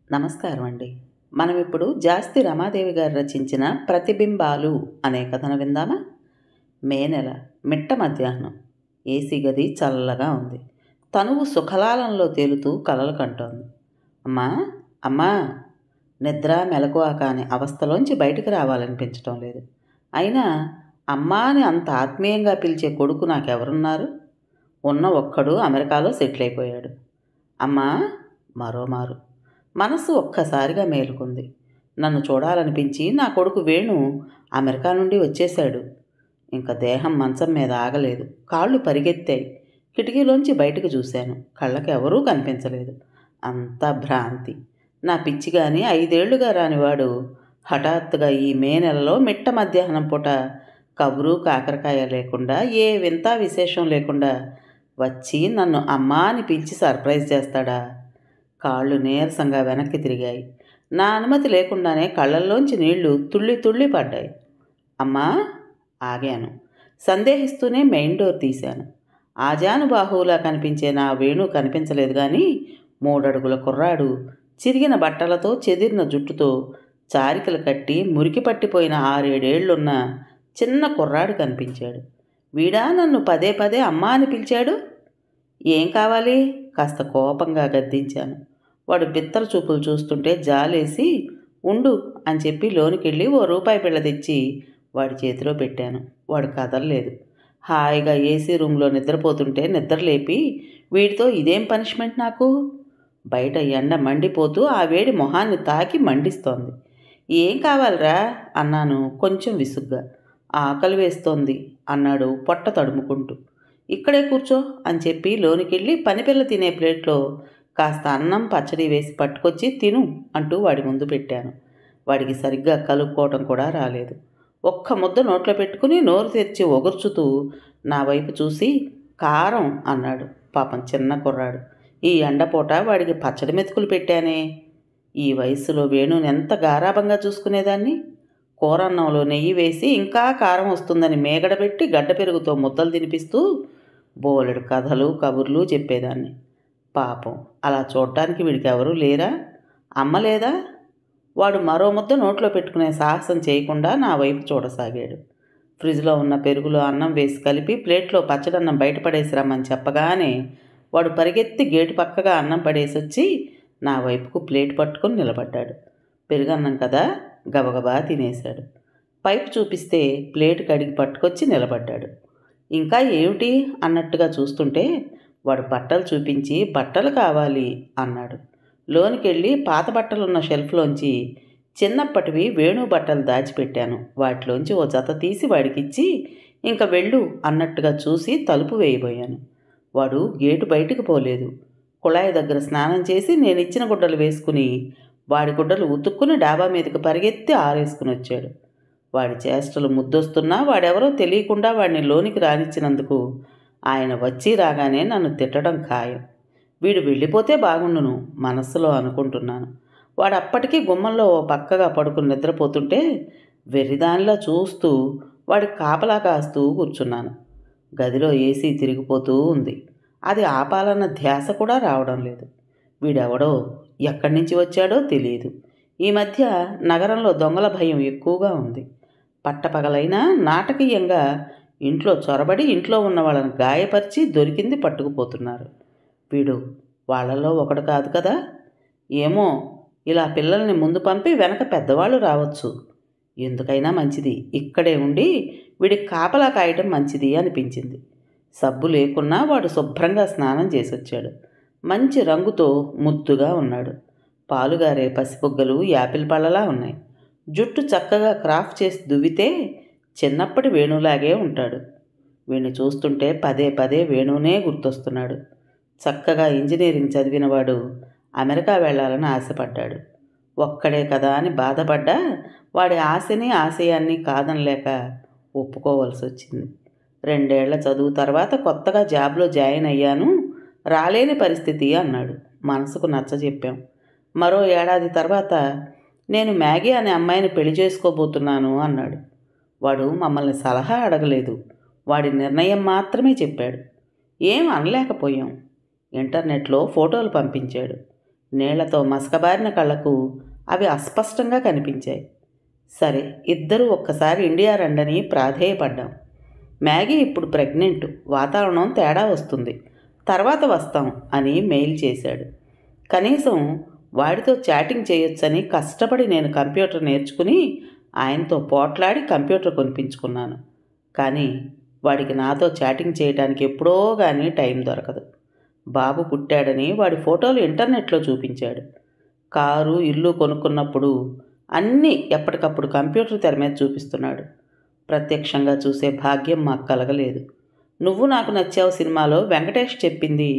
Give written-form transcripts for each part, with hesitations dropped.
నమస్కారం అండి. మనం ఇప్పుడు జాస్తి రమాదేవి గారు రచించిన 'ప్రతిబింబాలు' అనే కథను విందామా? మే నెల, మిట్ట మధ్యాహ్నం. ఏసీ గది చల్లగా ఉంది. తనువు సుఖలాలంలో తేలుతూ కలలు కంటోంది. అమ్మా, అమ్మా! నిద్ర మెలకువ కాని అవస్థలోంచి బయటికి రావాలనిపించటం లేదు. అయినా అమ్మా అని అంత ఆత్మీయంగా పిలిచే కొడుకు నాకెవరున్నారు? ఉన్న ఒక్కడు అమెరికాలో సెటిల్ అయిపోయాడు. అమ్మా! మరోమారు మనస్సు ఒక్కసారిగా మేలుకుంది. నన్ను చూడాలనిపించి నా కొడుకు వేణు అమెరికా నుండి వచ్చేశాడు. ఇంక దేహం మంచం మీద ఆగలేదు. కాళ్ళు పరిగెత్తాయి. కిటికీలోంచి బయటకు చూశాను. కళ్ళకెవరూ కనిపించలేదు. అంతా భ్రాంతి. నా పిచ్చి గాని 5 ఏళ్లుగా రానివాడు హఠాత్తుగా ఈ మే నెలలో మిట్ట మధ్యాహ్నం పూట కబురు కాకరకాయ లేకుండా, ఏ వింత విశేషం లేకుండా వచ్చి నన్ను అమ్మా అని పిలిచి సర్ప్రైజ్ చేస్తాడా? కాళ్ళు నీరసంగా వెనక్కి తిరిగాయి. నా అనుమతి లేకుండానే కళ్ళల్లోంచి నీళ్లు తుళ్ళి తుళ్ళి పడ్డాయి. అమ్మా! ఆగాను. సందేహిస్తూనే మెయిన్ డోర్ తీశాను. ఆజానుబాహువులా కనిపించే నా వేణు కనిపించలేదు కానీ 3 అడుగుల కుర్రాడు, చిరిగిన బట్టలతో చెదిరిన జుట్టుతో చారికలు కట్టి మురికి పట్టిపోయిన 6-7 ఏళ్లున్న చిన్న కుర్రాడు కనిపించాడు. వీడా నన్ను పదే పదే అమ్మా అని పిలిచాడు? ఏం కావాలి? కాస్త కోపంగా గద్దించాను. వాడు బిత్తర చూపులు చూస్తుంటే జాలేసి ఉండు అని చెప్పి లోనికెళ్ళి ₹1 బిళ్ళ తెచ్చి వాడి చేతిలో పెట్టాను. వాడు కదలలేదు. హాయిగా ఏసీ రూమ్లో నిద్రపోతుంటే నిద్రలేపి వీడితో ఇదేం పనిష్మెంట్ నాకు? బయట ఎండ మండిపోతూ ఆ వేడి మొహాన్ని తాకి మండిస్తోంది. ఏం కావాలరా అన్నాను కొంచెం విసుగ్గా. ఆకలి వేస్తోంది అన్నాడు పొట్ట తడుముకుంటూ. ఇక్కడే కూర్చో అని చెప్పి లోనికెళ్ళి పనిపిల్ల తినే ప్లేట్లో కాస్త అన్నం పచ్చడి వేసి పట్టుకొచ్చి తిను అంటూ వాడి ముందు పెట్టాను. వాడికి సరిగ్గా కలుపుకోవటం కూడా రాలేదు. ఒక్క ముద్ద నోట్లో పెట్టుకుని నోరు తెరిచి ఒగుర్చుతూ నా వైపు చూసి కారం అన్నాడు. పాపం చిన్న కుర్రాడు. ఈ ఎండపూట వాడికి పచ్చడి మెతుకులు పెట్టానే. ఈ వయస్సులో వేణుని ఎంత గారాబంగా చూసుకునేదాన్ని. కూరన్నంలో నెయ్యి వేసి ఇంకా కారం వస్తుందని మేగడబెట్టి గడ్డ పెరుగుతో ముద్దలు తినిపిస్తూ బోలెడు కథలు కబుర్లు చెప్పేదాన్ని. పాపం అలా చూడటానికి వీడికి ఎవరూ లేరా? అమ్మ లేదా? వాడు మరో ముద్ద నోట్లో పెట్టుకునే సాహసం చేయకుండా నా వైపు చూడసాగాడు. ఫ్రిడ్జ్లో ఉన్న పెరుగులో అన్నం వేసి కలిపి ప్లేట్లో పచ్చడన్నం బయటపడేసి రమ్మని చెప్పగానే వాడు పరిగెత్తి గేటు పక్కగా అన్నం పడేసి వచ్చి నా వైపుకు ప్లేట్ పట్టుకుని నిలబడ్డాడు. పెరుగన్నం కదా, గబగబా తినేశాడు. పైపు చూపిస్తే ప్లేట్ కడిగి పట్టుకొచ్చి నిలబడ్డాడు. ఇంకా ఏమిటి అన్నట్టుగా చూస్తుంటే వాడు బట్టలు చూపించి బట్టలు కావాలి అన్నాడు. లోనికెళ్ళి పాత బట్టలున్న షెల్ఫ్లోంచి చిన్నప్పటివి వేణు బట్టలు దాచిపెట్టాను. వాటిలోంచి ఓ జత తీసి వాడికిచ్చి ఇంక వెళ్ళు అన్నట్టుగా చూసి తలుపు వేయబోయాను. వాడు గేటు బయటికి పోలేదు. కుళాయి దగ్గర స్నానం చేసి నేనిచ్చిన గుడ్డలు వేసుకుని వాడి గుడ్డలు ఉతుక్కుని డాబా మీదకి పరిగెత్తి ఆరేసుకుని వచ్చాడు. వాడి చేష్టలు ముద్దొస్తున్నా వాడెవరో తెలియకుండా వాడిని లోనికి రానిచ్చినందుకు ఆయన వచ్చి రాగానే నన్ను తిట్టడం ఖాయం. వీడు వెళ్ళిపోతే బాగుండును మనస్సులో అనుకుంటున్నాను. వాడు అప్పటికీ గుమ్మంలో ఓ పక్కగా పడుకుని నిద్రపోతుంటే వెర్రిదానిలా చూస్తూ వాడి కాపలా కాస్తూ కూర్చున్నాను. గదిలో ఏసీ తిరిగిపోతూ ఉంది. అది ఆపాలన్న ధ్యాస కూడా రావడం లేదు. వీడెవడో ఎక్కడి నుంచి వచ్చాడో తెలియదు. ఈ మధ్య నగరంలో దొంగల భయం ఎక్కువగా ఉంది. పట్టపగలైనా నాటకీయంగా ఇంట్లో చొరబడి ఇంట్లో ఉన్న వాళ్ళని గాయపరిచి దొరికింది పట్టుకుపోతున్నారు. వీడు వాళ్ళల్లో ఒకడు కాదు కదా? ఏమో, ఇలా పిల్లల్ని ముందు పంపి వెనక పెద్దవాళ్ళు రావచ్చు. ఎందుకైనా మంచిది ఇక్కడే ఉండి వీడికి కాపలా కాయటం మంచిది అనిపించింది. సబ్బు లేకున్నా వాడు శుభ్రంగా స్నానం చేసొచ్చాడు. మంచి రంగుతో ముద్దుగా ఉన్నాడు. పాలుగారే పసిపుగ్గలు యాపిల్ పళ్ళలా ఉన్నాయి. జుట్టు చక్కగా క్రాఫ్ చేసి దువ్వితే చిన్నప్పటి వేణులాగే ఉంటాడు. వీణ్ణి చూస్తుంటే పదే పదే వేణునే గుర్తొస్తున్నాడు. చక్కగా ఇంజనీరింగ్ చదివినవాడు అమెరికా వెళ్ళాలని ఆశపడ్డాడు. ఒక్కడే కదా అని బాధపడ్డా వాడి ఆశని ఆశయాన్ని కాదనలేక ఒప్పుకోవాల్సి వచ్చింది. 2 ఏళ్ల చదువు తర్వాత కొత్తగా జాబ్లో జాయిన్ అయ్యాను, రాలేని పరిస్థితి అన్నాడు. మనసుకు నచ్చజెప్పాం. మరో ఏడాది తర్వాత నేను మ్యాగీ అనే అమ్మాయిని పెళ్లి చేసుకోబోతున్నాను అన్నాడు. వాడు మమ్మల్ని సలహా అడగలేదు. వాడి నిర్ణయం మాత్రమే చెప్పాడు. ఏం అనలేకపోయాం. ఇంటర్నెట్లో ఫోటోలు పంపించాడు. నీళ్లతో మసకబారిన కళ్ళకు అవి అస్పష్టంగా కనిపించాయి. సరే, ఇద్దరూ ఒక్కసారి ఇండియా రండని ప్రాధేయపడ్డాం. మ్యాగీ ఇప్పుడు ప్రెగ్నెంట్, వాతావరణం తేడా వస్తుంది, తర్వాత వస్తాం అని మెయిల్ చేశాడు. కనీసం వాడితో చాటింగ్ చేయొచ్చని కష్టపడి నేను కంప్యూటర్ నేర్చుకుని ఆయనతో పోట్లాడి కంప్యూటర్ కొనిపించుకున్నాను. కానీ వాడికి నాతో చాటింగ్ చేయడానికి ఎప్పుడో కానీ టైం దొరకదు. బాబు పుట్టాడని వాడి ఫోటోలు ఇంటర్నెట్లో చూపించాడు. కారు, ఇల్లు కొనుక్కున్నప్పుడు అన్నీ ఎప్పటికప్పుడు కంప్యూటర్ తెర మీద చూపిస్తున్నాడు. ప్రత్యక్షంగా చూసే భాగ్యం మాకు కలగలేదు. నువ్వు నాకు నచ్చావు సినిమాలో వెంకటేష్ చెప్పింది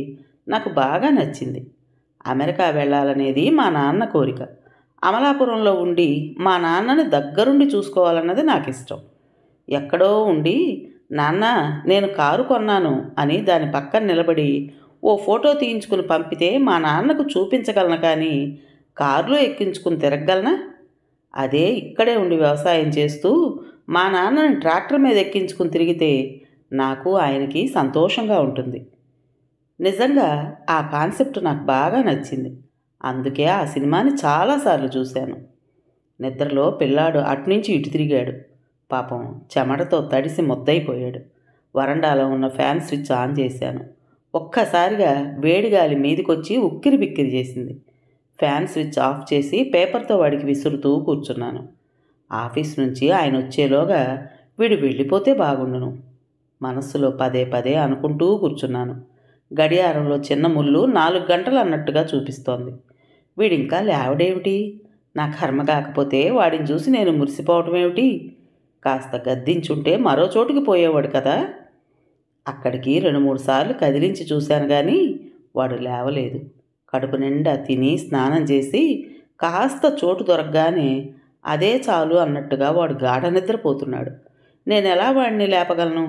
నాకు బాగా నచ్చింది. అమెరికా వెళ్ళాలనేది మా నాన్న కోరిక. అమలాపురంలో ఉండి మా నాన్నని దగ్గరుండి చూసుకోవాలన్నది నాకు ఇష్టం. ఎక్కడో ఉండి నాన్న నేను కారు కొన్నాను అని దాని పక్కన నిలబడి ఓ ఫోటో తీయించుకుని పంపితే మా నాన్నకు చూపించగలను, కానీ కారులో ఎక్కించుకుని తిరగలనా? అదే ఇక్కడే ఉండి వ్యవసాయం చేస్తూ మా నాన్నని ట్రాక్టర్ మీద ఎక్కించుకుని తిరిగితే నాకు ఆయనకి సంతోషంగా ఉంటుంది. నిజంగా ఆ కాన్సెప్ట్ నాకు బాగా నచ్చింది. అందుకే ఆ సినిమాని చాలాసార్లు చూశాను. నిద్రలో పిల్లాడు అటునుంచి ఇటు తిరిగాడు. పాపం చెమటతో తడిసి ముద్దయిపోయాడు. వరండాలో ఉన్న ఫ్యాన్ స్విచ్ ఆన్ చేశాను. ఒక్కసారిగా వేడిగాలి మీదికొచ్చి ఉక్కిరి బిక్కిరి చేసింది. ఫ్యాన్ స్విచ్ ఆఫ్ చేసి పేపర్తో వాడికి విసురుతూ కూర్చున్నాను. ఆఫీస్ నుంచి ఆయన వచ్చేలోగా వీడు వెళ్ళిపోతే బాగుండును మనస్సులో పదే పదే అనుకుంటూ కూర్చున్నాను. గడియారంలో చిన్న ముళ్ళు 4 గంటలు అన్నట్టుగా చూపిస్తోంది. వీడింకా లేవడేమిటి? నా కర్మ కాకపోతే వాడిని చూసి నేను మురిసిపోవటం ఏమిటి? కాస్త గద్దించుంటే మరో చోటుకి పోయేవాడు కదా. అక్కడికి 2-3 సార్లు కదిలించి చూశాను, కానీ వాడు లేవలేదు. కడుపు నిండా తిని స్నానం చేసి కాస్త చోటు దొరకగానే అదే చాలు అన్నట్టుగా వాడు గాఢ నిద్రపోతున్నాడు. నేను ఎలా వాడిని లేపగలను?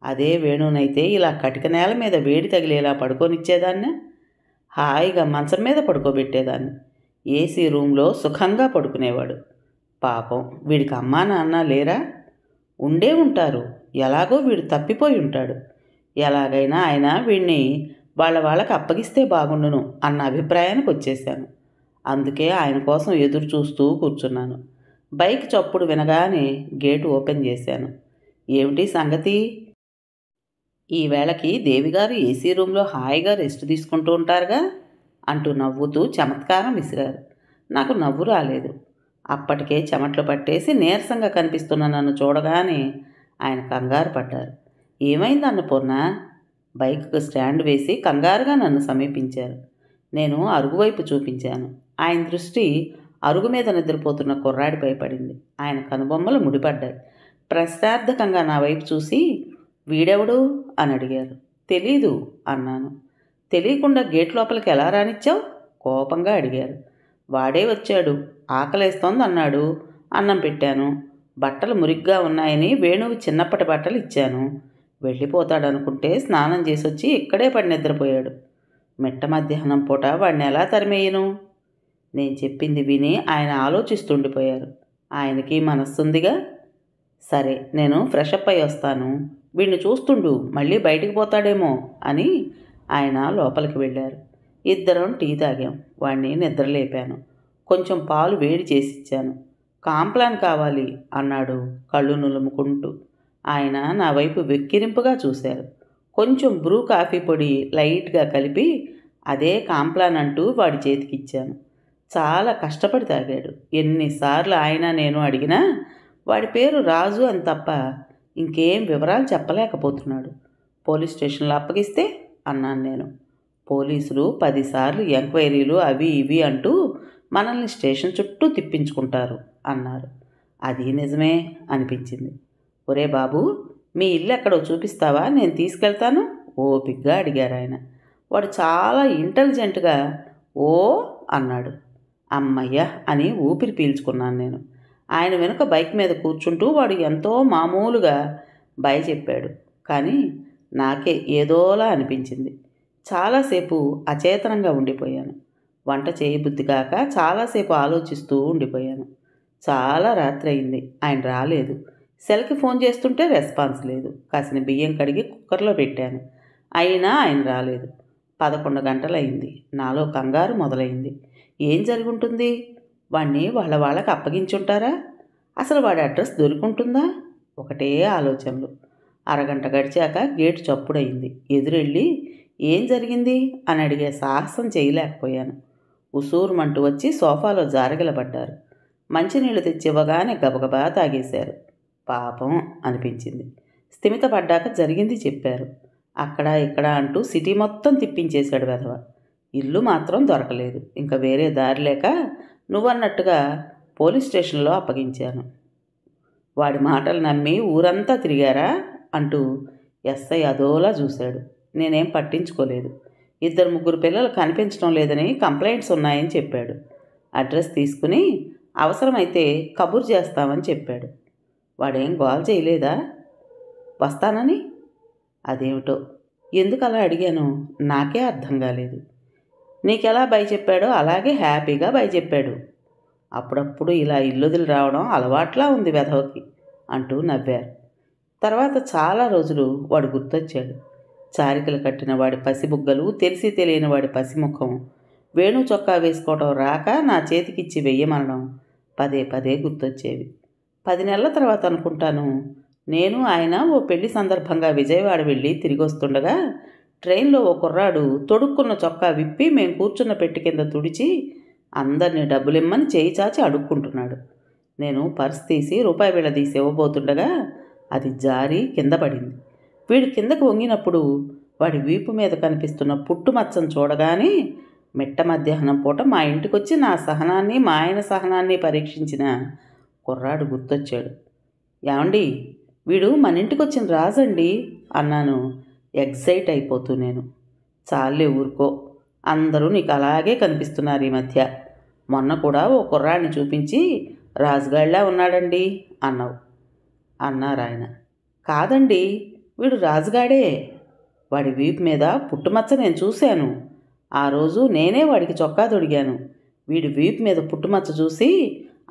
అదే వేణునైతే ఇలా కటిక నేల మీద వేడి తగిలేలా పడుకోనిచ్చేదాన్ని, హాయిగా మంచం మీద పడుకోబెట్టేదాన్ని. ఏసీ రూమ్లో సుఖంగా పడుకునేవాడు. పాపం వీడికి అమ్మా నాన్న లేరా? ఉండే ఉంటారు. ఎలాగో వీడు తప్పిపోయి ఉంటాడు. ఎలాగైనా ఆయన వీడిని వాళ్ళకి అప్పగిస్తే బాగుండును అన్న అభిప్రాయానికి వచ్చేసాను. అందుకే ఆయన కోసం ఎదురు చూస్తూ కూర్చున్నాను. బైక్ చప్పుడు వినగానే గేటు ఓపెన్ చేశాను. ఏమిటి సంగతి? ఈ వేళకి దేవిగారు ఏసీ రూమ్లో హాయిగా రెస్ట్ తీసుకుంటూ ఉంటారుగా అంటూ నవ్వుతూ చమత్కారం విసిరారు. నాకు నవ్వు రాలేదు. అప్పటికే చెమట్లు పట్టేసి నీరసంగా కనిపిస్తున్న నన్ను చూడగానే ఆయన కంగారు పడ్డారు. ఏమైంది అన్నపూర్ణ? బైక్కు స్టాండ్ వేసి కంగారుగా నన్ను సమీపించారు. నేను అరుగు వైపు చూపించాను. ఆయన దృష్టి అరుగు మీద నిద్రపోతున్న కుర్రాడిపై పడింది. ఆయన కనుబొమ్మలు ముడిపడ్డాయి. ప్రశ్నార్థకంగా నా వైపు చూసి వీడెవడు అని అడిగారు. తెలీదు అన్నాను. తెలియకుండా గేట్ లోపలికి ఎలా రానిచ్చావు? కోపంగా అడిగారు. వాడే వచ్చాడు, ఆకలేస్తోంది అన్నాడు. అన్నం పెట్టాను. బట్టలు మురిగ్గా ఉన్నాయని వేణువు చిన్నప్పటి బట్టలు ఇచ్చాను. వెళ్ళిపోతాడనుకుంటే స్నానం చేసొచ్చి ఇక్కడే పడి నిద్రపోయాడు. మిట్ట మధ్యాహ్నం పూట వాడిని ఎలా తరిమేయను? నేను చెప్పింది విని ఆయన ఆలోచిస్తుండిపోయారు. ఆయనకి మనస్సుందిగా. సరే, నేను ఫ్రెషప్ అయి వస్తాను, వీడిని చూస్తుండు, మళ్ళీ బయటికి పోతాడేమో అని ఆయన లోపలికి వెళ్ళారు. ఇద్దరం టీ తాగాం. వాడిని నిద్రలేపాను. కొంచెం పాలు వేడి చేసి ఇచ్చాను. కాంప్లాన్ కావాలి అన్నాడు కళ్ళు నులుముకుంటూ. ఆయన నా వైపు వెక్కిరింపుగా చూశారు. కొంచెం బ్రూ కాఫీ పొడి లైట్గా కలిపి అదే కాంప్లాన్ అంటూ వాడి చేతికిచ్చాను. చాలా కష్టపడి తాగాడు. ఎన్నిసార్లు ఆయన నేను అడిగినా వాడి పేరు రాజు అని తప్ప ఇంకేం వివరాలు చెప్పలేకపోతున్నాడు. పోలీస్ స్టేషన్లో అప్పగిస్తే అన్నాను నేను. పోలీసులు 10 సార్లు ఎంక్వైరీలు అవి ఇవి అంటూ మనల్ని స్టేషన్ చుట్టూ తిప్పించుకుంటారు అన్నారు. అది నిజమే అనిపించింది. ఒరే బాబు, మీ ఇల్లు ఎక్కడో చూపిస్తావా? నేను తీసుకెళ్తాను ఓపిగ్గా అడిగారు ఆయన. వాడు చాలా ఇంటెలిజెంట్గా ఓ అన్నాడు. అమ్మయ్య అని ఊపిరి పీల్చుకున్నాను నేను. ఆయన వెనుక బైక్ మీద కూర్చుంటూ వాడు ఎంతో మామూలుగా బాయ్ చెప్పాడు. కానీ నాకే ఏదోలా అనిపించింది. చాలాసేపు అచేతనంగా ఉండిపోయాను. వంట చేయబుద్ధి కాక చాలాసేపు ఆలోచిస్తూ ఉండిపోయాను. చాలా రాత్రి అయింది. ఆయన రాలేదు. సెల్కి ఫోన్ చేస్తుంటే రెస్పాన్స్ లేదు. కాసిన బియ్యం కడిగి కుక్కర్లో పెట్టాను. అయినా ఆయన రాలేదు. 11 గంటలయింది. నాలో కంగారు మొదలైంది. ఏం జరుగుంటుంది? వాణ్ణి వాళ్ళకి అప్పగించుంటారా? అసలు వాడి అడ్రస్ దొరికుంటుందా? ఒకటే ఆలోచనలు. అరగంట గడిచాక గేటు చప్పుడయింది. ఎదురెళ్ళి ఏం జరిగింది అని అడిగే సాహసం చేయలేకపోయాను. ఉసూరుమంటూ వచ్చి సోఫాలో జారగిలబడ్డారు. మంచినీళ్ళు తెచ్చివ్వగానే గబగబా తాగేశారు. పాపం అనిపించింది. స్థిమితపడ్డాక జరిగింది చెప్పారు. అక్కడ ఇక్కడ అంటూ సిటీ మొత్తం తిప్పించేశాడు వెధవ. ఇల్లు మాత్రం దొరకలేదు. ఇంకా వేరే దారి లేక నువ్వన్నట్టుగా పోలీస్ స్టేషన్లో అప్పగించాను. వాడి మాటలు నమ్మి ఊరంతా తిరిగారా అంటూ ఎస్ఐ అదోలా చూశాడు. నేనేం పట్టించుకోలేదు. 2-3 పిల్లలు కనిపించడం లేదని కంప్లైంట్స్ ఉన్నాయని చెప్పాడు. అడ్రస్ తీసుకుని అవసరమైతే కబురు చేస్తామని చెప్పాడు. వాడేం గోల్ చేయలేదా వస్తానని? అదేమిటో ఎందుకు అలా అడిగాను నాకే అర్థం కాలేదు. నీకెలా చెప్పాడో అలాగే హ్యాపీగా చెప్పాడు. అప్పుడప్పుడు ఇలా ఇల్లుదిలి రావడం అలవాట్లా ఉంది వెధవకి అంటూ నవ్వారు. తర్వాత చాలా రోజులు వాడు గుర్తొచ్చాడు. చారికలు కట్టిన వాడి పసిబుగ్గలు, తెలిసి తెలియని వాడి పసిముఖం, వేణు చొక్కా వేసుకోవడం రాక నా చేతికిచ్చి వెయ్యమనడం పదే పదే గుర్తొచ్చేవి. 10 నెలల తర్వాత అనుకుంటాను, నేను ఆయన ఓ పెళ్లి సందర్భంగా విజయవాడ వెళ్ళి తిరిగి వస్తుండగా ట్రైన్లో ఓ కుర్రాడు తొడుక్కున్న చొక్కా విప్పి మేము కూర్చున్న పెట్టి కింద తుడిచి అందరినీ డబ్బులిమ్మని చేయి చాచి అడుక్కుంటున్నాడు. నేను పర్స్ తీసి రూపాయి బిళ్ళ తీసి ఇవ్వబోతుండగా అది జారి కింద పడింది. వీడు కిందకు వంగినప్పుడు వాడి వీపు మీద కనిపిస్తున్న పుట్టుమచ్చను చూడగానే మిట్ట మధ్యాహ్నం పూట మా ఇంటికొచ్చి నా సహనాన్ని మా ఆయన సహనాన్ని పరీక్షించిన కుర్రాడు గుర్తొచ్చాడు. ఏమండి, వీడు మన ఇంటికి వచ్చిన రాజండి అన్నాను ఎగ్జైట్ అయిపోతూ. నేను చాలే ఊరుకో, అందరూ నీకు అలాగే కనిపిస్తున్నారు ఈ మధ్య. మొన్న కూడా ఓ కుర్రాడిని చూపించి రాజుగాడిలా ఉన్నాడండి అన్నారు ఆయన. కాదండి, వీడు రాజుగాడే. వాడి వీపు మీద పుట్టుమచ్చ నేను చూశాను. ఆ రోజు నేనే వాడికి చొక్కా తొడిగాను. వీడి వీపు మీద పుట్టుమచ్చ చూసి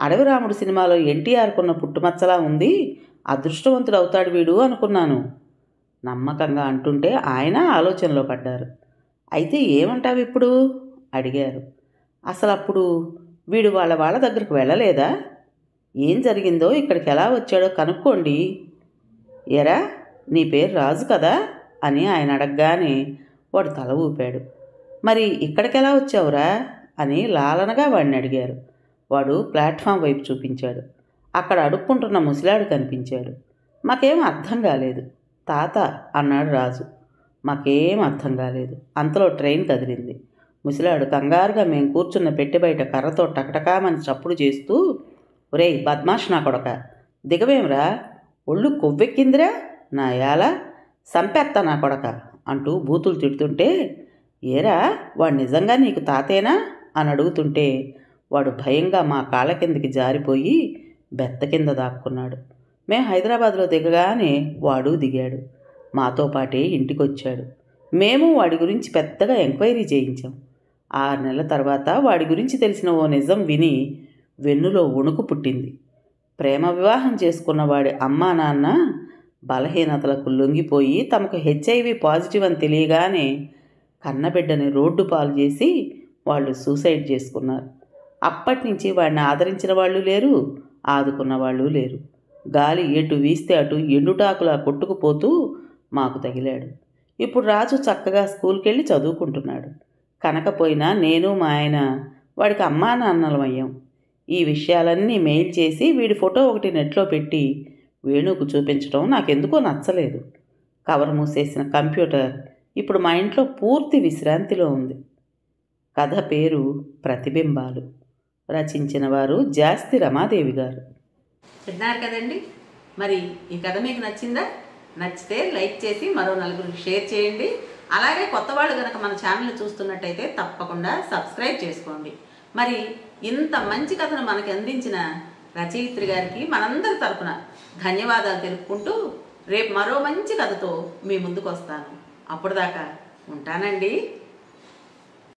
అడవి రాముడు సినిమాలో ఎన్టీఆర్కున్న పుట్టుమచ్చలా ఉంది, అదృష్టవంతుడు అవుతాడు వీడు అనుకున్నాను. నమ్మకంగా అంటుంటే ఆయన ఆలోచనలో పడ్డారు. అయితే ఏమంటావు ఇప్పుడు అడిగారు. అసలు అప్పుడు వీడు వాళ్ళ దగ్గరికి వెళ్ళలేదా? ఏం జరిగిందో ఇక్కడికి ఎలా వచ్చాడో కనుక్కోండి. ఎరా, నీ పేరు రాజు కదా అని ఆయన అడగగానే వాడు తల ఊపాడు. మరి ఇక్కడికెలా వచ్చావురా అని లాలనగా వాడిని అడిగారు. వాడు ప్లాట్ఫామ్ వైపు చూపించాడు. అక్కడ అడుక్కుంటున్న ముసలాడు కనిపించాడు. మాకేం అర్థం కాలేదు. తాత అన్నాడు రాజు. మాకేం అర్థం కాలేదు. అంతలో ట్రైన్ కదిలింది. ముసలాడు కంగారుగా మేము కూర్చున్న పెట్టి బయట కర్రతో టకటకామని చప్పుడు చేస్తూ, ఒరేయ్ బద్మాష్ నా కొడక, దిగవేంరా, ఒళ్ళు కొవ్వెక్కిందిరా, నా యాల సంపెత్త నా కొడక అంటూ బూతులు తిడుతుంటే, ఏరా వాడు నిజంగా నీకు తాతేనా అని అడుగుతుంటే వాడు భయంగా మా కాళ్ళ కిందకి జారిపోయి బెత్త కింద దాక్కున్నాడు. మేము హైదరాబాద్లో దిగగానే వాడు దిగాడు. మాతో పాటే ఇంటికొచ్చాడు. మేము వాడి గురించి పెద్దగా ఎంక్వైరీ చేయించాం. 6 నెలల తర్వాత వాడి గురించి తెలిసిన ఓ నిజం విని వెన్నులో వణుకు పుట్టింది. ప్రేమ వివాహం చేసుకున్న వాడి అమ్మా నాన్న బలహీనతలకు లొంగిపోయి తమకు HIV పాజిటివ్ అని తెలియగానే కన్నబిడ్డని రోడ్డు పాలు చేసి వాళ్ళు సూసైడ్ చేసుకున్నారు. అప్పటి నుంచి వాడిని ఆదరించిన వాళ్ళు లేరు, ఆదుకున్న వాళ్ళు లేరు. గాలి ఎటు వీస్తే అటు ఎండుటాకులా కొట్టుకుపోతూ మాకు తగిలాడు. ఇప్పుడు రాజు చక్కగా స్కూల్కి వెళ్ళి చదువుకుంటున్నాడు. కనకపోయినా నేను మా ఆయన వాడికి అమ్మా నాన్నలమయ్యాం. ఈ విషయాలన్నీ మెయిల్ చేసి వీడి ఫోటో ఒకటి నెట్లో పెట్టి వేణుకు చూపించడం నాకెందుకో నచ్చలేదు. కవర్ మూసేసిన కంప్యూటర్ ఇప్పుడు మా ఇంట్లో పూర్తి విశ్రాంతిలో ఉంది. కథ పేరు ప్రతిబింబాలు. రచించిన వారు జాస్తి రమాదేవి గారు. విన్నారు కదండి. మరి ఈ కథ మీకు నచ్చిందా? నచ్చితే లైక్ చేసి మరో 4గురికి షేర్ చేయండి. అలాగే కొత్త వాళ్ళు కనుక మన ఛానల్ చూస్తున్నట్టయితే తప్పకుండా సబ్స్క్రైబ్ చేసుకోండి. మరి ఇంత మంచి కథను మనకి అందించిన రచయిత్రి గారికి మనందరి తరపున ధన్యవాదాలు తెలుపుకుంటూ రేపు మరో మంచి కథతో మీ ముందుకు వస్తాను. అప్పటిదాకా ఉంటానండి.